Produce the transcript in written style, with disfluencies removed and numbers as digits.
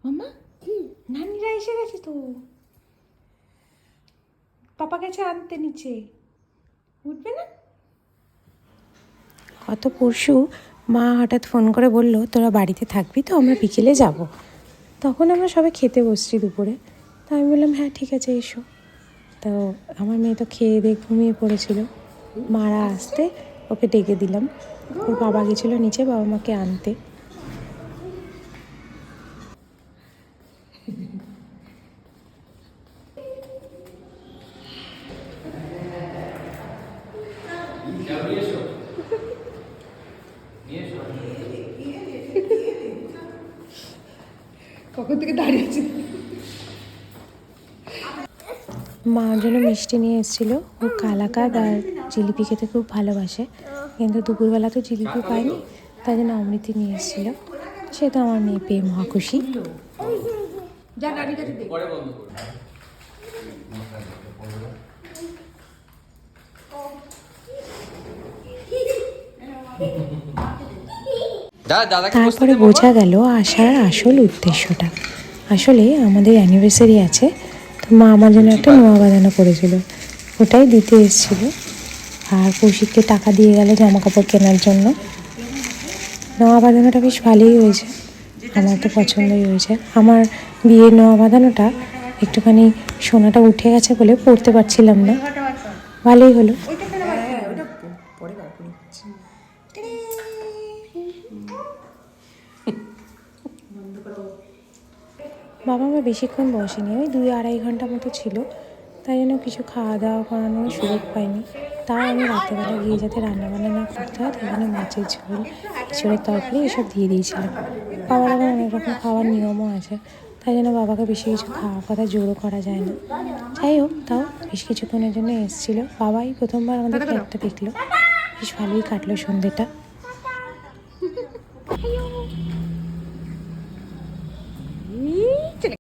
মামা নানিরা এসে গেছে তো, পাপা গেছে আনতে নিচে, উঠবে না? গত পরশু মা হঠাৎ ফোন করে বলল তোরা বাড়িতে থাকবি তো, আমরা বিকেলে যাব। তখন আমরা সবাই খেতে বসছি দুপুরে। তো আমি বললাম হ্যাঁ ঠিক আছে এসো। তো আমার মেয়ে তো খেয়ে দিয়ে ঘুমিয়ে পড়েছিল। মারা আসতে ওকে ডেকে দিলাম। ওর বাবা গেছিলো নিচে বাবা মাকে আনতে। কখন থেকে দাঁড়িয়েছে। মার জন্য মিষ্টি নিয়ে এসেছিলো। ও কালাকাঁদ আর জিলিপি খেতে খুব ভালোবাসে, কিন্তু দুপুরবেলা তো জিলিপি পায়নি, তাই জন্য অমৃতি নিয়ে এসেছিলো। সে তো আমার মেয়ে পেয়ে মহা খুশি। তারপরে বোঝা গেল আসার আসল উদ্দেশ্যটা। আসলে আমাদের অ্যানিভার্সারি আছে, তো মা আমার জন্য একটা নোয়া বাঁধানো করেছিল, ওটাই দিতে এসেছিল। আর কৌশিককে টাকা দিয়ে গেল জামা কাপড় কেনার জন্য। নোয়া বাঁধানোটা বেশ ভালোই হয়েছে, আমার তো পছন্দই হয়েছে। আমার বিয়ের নোয়া বাঁধানোটা একটুখানি সোনাটা উঠে গেছে বলে পরতে পারছিলাম না, ভালোই হলো। বাবা মা বেশিক্ষণ বসেনি, ওই 2-2.5 ঘন্টা মতো ছিল, তাই জন্য কিছু খাওয়া দাওয়া করানোর সুযোগ পাইনি। তাও আমি রাত্রেবেলা গিয়ে যাতে রান্নাবান্না না করতে হয়, তাই জন্য মাছের ঝোল, এঁচোড়ের তরকারি এসব দিয়ে দিয়েছিলাম। বাবার আবার অনেক রকম খাওয়ার নিয়মও আছে, তাই জন্য বাবাকে বেশি কিছু খাওয়ার কথা জোরও করা যায় না। যাই হোক, তাও বেশ কিছুক্ষণের জন্য এসেছিলো। বাবাই প্রথমবার আমাদের ফ্ল্যাটটা দেখলো, বেশ ভালোই কাটলো সন্ধ্যেটা।